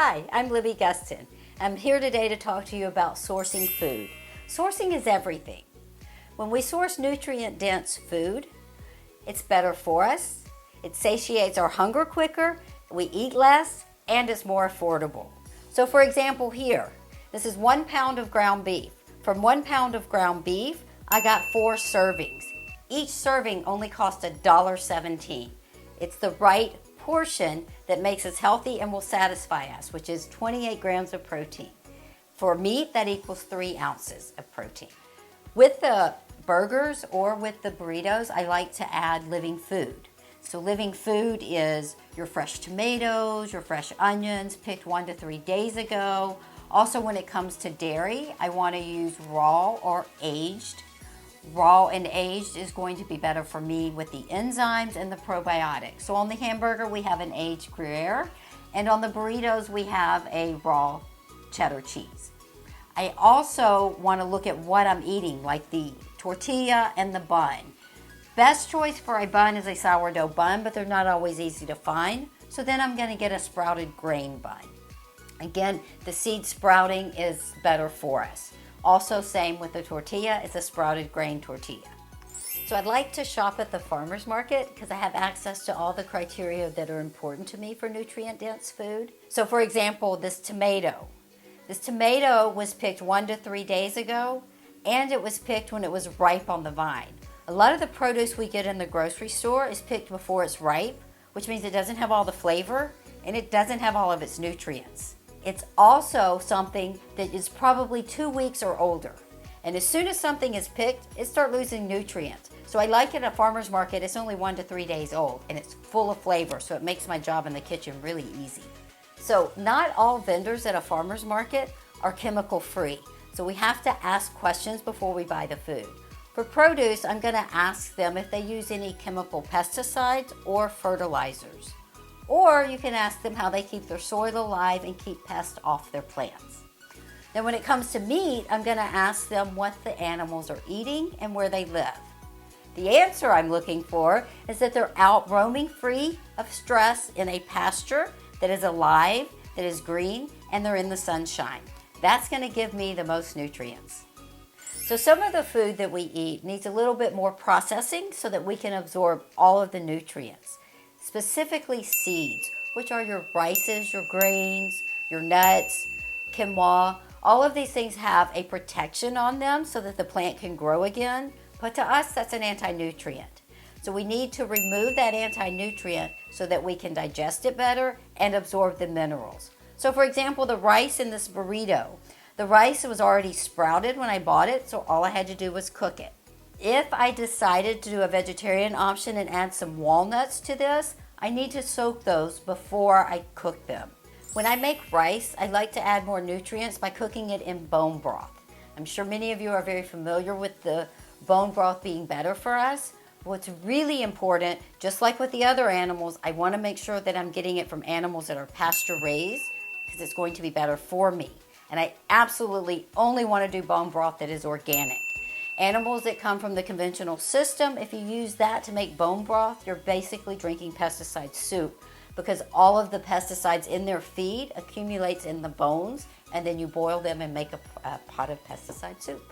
Hi, I'm Libby Gustin. I'm here today to talk to you about sourcing food. Sourcing is everything. When we source nutrient-dense food, it's better for us, it satiates our hunger quicker, we eat less, and it's more affordable. So for example here, this is 1 pound of ground beef. From 1 pound of ground beef, I got 4 servings. Each serving only cost $1.17. It's the right portion that makes us healthy and will satisfy us, which is 28 grams of protein. For meat, that equals 3 ounces of protein. With the burgers or with the burritos, I like to add living food. So living food is your fresh tomatoes, your fresh onions, picked 1 to 3 days ago. Also, when it comes to dairy, I want to use raw or aged. Raw and aged is going to be better for me with the enzymes and the probiotics. So on the hamburger, we have an aged Gruyere, and on the burritos, we have a raw cheddar cheese. I also want to look at what I'm eating, like the tortilla and the bun. Best choice for a bun is a sourdough bun, but they're not always easy to find. So then I'm going to get a sprouted grain bun. Again, the seed sprouting is better for us. Also, same with the tortilla, it's a sprouted grain tortilla. So I'd like to shop at the farmer's market because I have access to all the criteria that are important to me for nutrient-dense food. So for example, this tomato. This tomato was picked 1 to 3 days ago, and it was picked when it was ripe on the vine. A lot of the produce we get in the grocery store is picked before it's ripe, which means it doesn't have all the flavor, and it doesn't have all of its nutrients. It's also something that is probably 2 weeks or older. And as soon as something is picked, it starts losing nutrients. So I like it at a farmer's market, it's only 1 to 3 days old and it's full of flavor, so it makes my job in the kitchen really easy. So not all vendors at a farmer's market are chemical free. So we have to ask questions before we buy the food. For produce, I'm gonna ask them if they use any chemical pesticides or fertilizers. Or you can ask them how they keep their soil alive and keep pests off their plants. Then when it comes to meat, I'm going to ask them what the animals are eating and where they live. The answer I'm looking for is that they're out roaming free of stress in a pasture that is alive, that is green, and they're in the sunshine. That's going to give me the most nutrients. So some of the food that we eat needs a little bit more processing so that we can absorb all of the nutrients. Specifically seeds, which are your rices, your grains, your nuts, quinoa. All of these things have a protection on them so that the plant can grow again. But to us, that's an anti-nutrient. So we need to remove that anti-nutrient so that we can digest it better and absorb the minerals. So for example, the rice in this burrito. The rice was already sprouted when I bought it, so all I had to do was cook it. If I decided to do a vegetarian option and add some walnuts to this, I need to soak those before I cook them. When I make rice, I like to add more nutrients by cooking it in bone broth. I'm sure many of you are very familiar with the bone broth being better for us. What's really important, just like with the other animals, I want to make sure that I'm getting it from animals that are pasture raised because it's going to be better for me. And I absolutely only want to do bone broth that is organic. Animals that come from the conventional system, if you use that to make bone broth, you're basically drinking pesticide soup because all of the pesticides in their feed accumulates in the bones, and then you boil them and make a pot of pesticide soup.